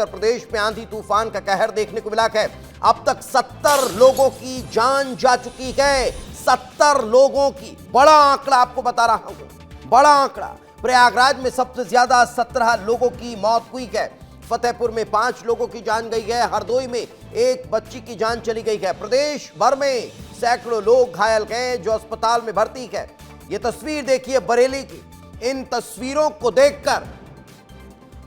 उत्तर प्रदेश में आंधी तूफान का कहर देखने को मिला है। अब तक 70 लोगों की जान जा चुकी है। 70 लोगों की, बड़ा आंकड़ा आपको बता रहा हूं, बड़ा आंकड़ा। प्रयागराज में सबसे ज्यादा 17 लोगों की मौत हुई है। फतेहपुर में 5 लोगों की जान गई है। हरदोई में एक बच्ची की जान चली गई है। प्रदेश भर में सैकड़ों लोग घायल गए जो अस्पताल में भर्ती है। ये तस्वीर देखिए बरेली की। इन तस्वीरों को देखकर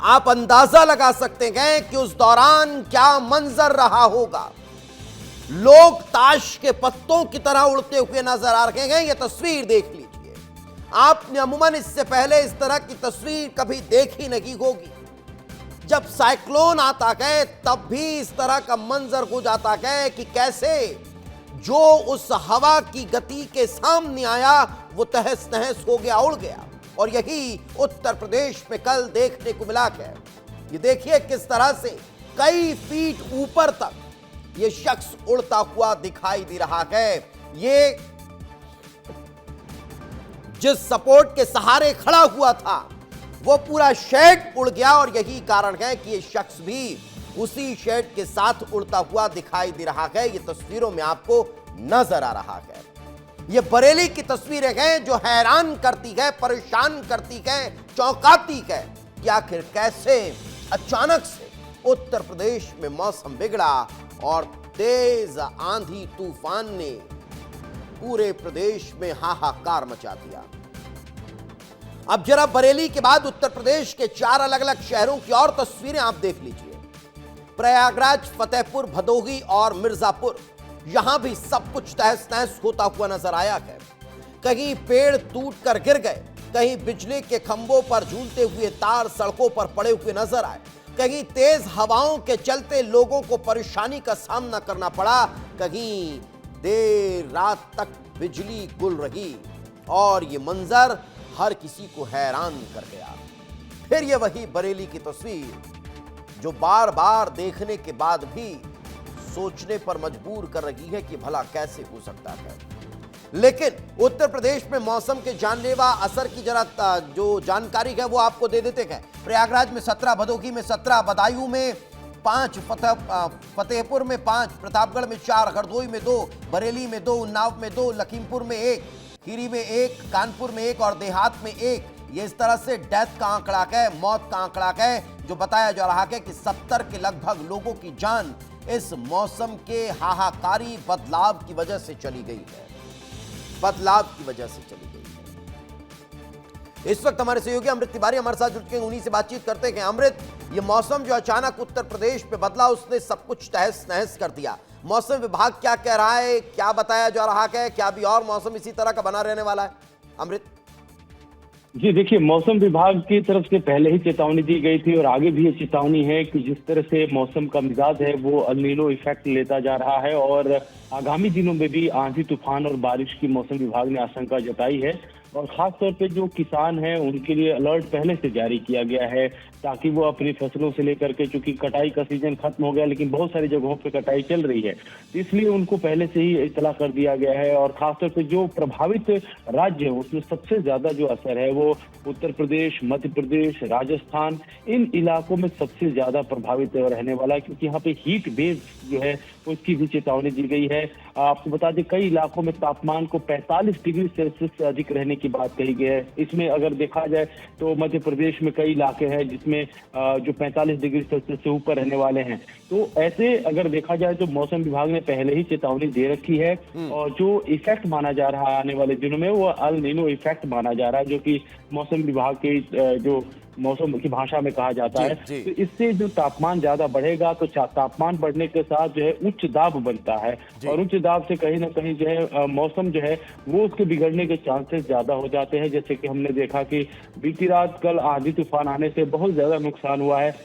आप अंदाजा लगा सकते हैं कि उस दौरान क्या मंजर रहा होगा। लोग ताश के पत्तों की तरह उड़ते हुए नजर आ रहे हैं। यह तस्वीर देख लीजिए। आपने अमूमन इससे पहले इस तरह की तस्वीर कभी देखी नहीं होगी। जब साइक्लोन आता है तब भी इस तरह का मंजर हो जाता है कि कैसे जो उस हवा की गति के सामने आया वो तहस नहस हो गया, उड़ गया। और यही उत्तर प्रदेश में कल देखने को मिला है। ये देखिए किस तरह से कई फीट ऊपर तक ये शख्स उड़ता हुआ दिखाई दे रहा है। ये जिस सपोर्ट के सहारे खड़ा हुआ था वो पूरा शेड उड़ गया और यही कारण है कि ये शख्स भी उसी शेड के साथ उड़ता हुआ दिखाई दे रहा है। ये तस्वीरों में आपको नजर आ रहा है। ये बरेली की तस्वीरें हैं जो हैरान करती है, परेशान करती है, चौंकाती है कि आखिर कैसे अचानक से उत्तर प्रदेश में मौसम बिगड़ा और तेज आंधी तूफान ने पूरे प्रदेश में हाहाकार मचा दिया। अब जरा बरेली के बाद उत्तर प्रदेश के 4 अलग अलग शहरों की और तस्वीरें आप देख लीजिए। प्रयागराज, फतेहपुर, भदोही और मिर्जापुर, यहां भी सब कुछ तहस नहस होता हुआ नजर आया है। कहीं पेड़ टूटकर गिर गए, कहीं बिजली के खंभों पर झूलते हुए तार सड़कों पर पड़े हुए नजर आए, कहीं तेज हवाओं के चलते लोगों को परेशानी का सामना करना पड़ा, कहीं देर रात तक बिजली गुल रही और ये मंजर हर किसी को हैरान कर गया। फिर ये वही बरेली की तस्वीर जो बार बार देखने के बाद भी सोचने पर मजबूर कर रही है कि भला कैसे हो सकता है। लेकिन उत्तर प्रदेश में मौसम के जानलेवा असर की जरा जो जानकारी है वो आपको दे देते हैं। प्रयागराज में 17, भदोही में 17, बदायूं में 5, फतेहपुर में 5, प्रतापगढ़ में 4, हरदोई में 2, बरेली में 2, उन्नाव में 2, लखीमपुर में 1, खीरी में 1, कानपुर में 1 और देहात में 1। ये इस तरह से डेथ का आंकड़ा है, मौत का आंकड़ा है जो बताया जा रहा है कि 70 के लगभग लोगों की जान इस मौसम के हाहाकारी बदलाव की वजह से चली गई है। बदलाव की वजह से चली गई है। इस वक्त हमारे सहयोगी अमृत तिवारी हमारे साथ जुड़ चुके हैं, उन्हीं से बातचीत करते हैं। अमृत, ये मौसम जो अचानक उत्तर प्रदेश में बदला उसने सब कुछ तहस नहस कर दिया। मौसम विभाग क्या कह रहा है, क्या बताया जा रहा है, क्या भी और मौसम इसी तरह का बना रहने वाला है? अमृत जी देखिए, मौसम विभाग की तरफ से पहले ही चेतावनी दी गई थी और आगे भी ये चेतावनी है कि जिस तरह से मौसम का मिजाज है वो अल नीनो इफेक्ट लेता जा रहा है और आगामी दिनों में भी आंधी तूफान और बारिश की मौसम विभाग ने आशंका जताई है। और खास तौर पे जो किसान हैं उनके लिए अलर्ट पहले से जारी किया गया है ताकि वो अपनी फसलों से लेकर के, चूंकि कटाई का सीजन खत्म हो गया लेकिन बहुत सारी जगहों पे कटाई चल रही है, इसलिए उनको पहले से ही इत्तला कर दिया गया है। और खासतौर पे जो प्रभावित राज्य है उसमें सबसे ज्यादा जो असर है वो उत्तर प्रदेश, मध्य प्रदेश, राजस्थान, इन इलाकों में सबसे ज्यादा प्रभावित रहने वाला है क्योंकि यहाँ पे हीट वेव जो है उसकी भी चेतावनी दी गई है। आपको बता दें कई इलाकों में तापमान को 45 डिग्री सेल्सियस से अधिक रहने की बात कही गई है। इसमें अगर देखा जाए तो मध्य प्रदेश में कई इलाके हैं जिसमें जो 45 डिग्री सेल्सियस से ऊपर रहने वाले हैं। तो ऐसे अगर देखा जाए तो मौसम विभाग ने पहले ही चेतावनी दे रखी है और जो इफेक्ट माना जा रहा है आने वाले दिनों में वो अल नीनो इफेक्ट माना जा रहा है, जो कि मौसम विभाग के जो मौसम की भाषा में कहा जाता है। तो इससे जो तापमान ज्यादा बढ़ेगा तो तापमान बढ़ने के साथ जो है उच्च दाब बनता है और उच्च दाब से कहीं ना कहीं जो है मौसम जो है वो उसके बिगड़ने के चांसेस ज्यादा हो जाते हैं। जैसे कि हमने देखा कि बीती रात कल आंधी तूफान आने से बहुत ज्यादा नुकसान हुआ है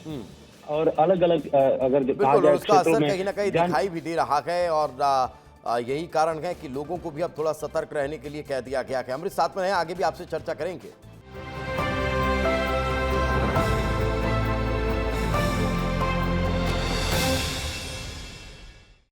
और अलग अलग अगर कहा जाए उसका असर कहीं ना कहीं दिखाई भी दे रहा है और यही कारण है कि लोगों को भी अब थोड़ा सतर्क रहने के लिए कह दिया गया है। अमृत साथ में है, आगे भी आपसे चर्चा करेंगे।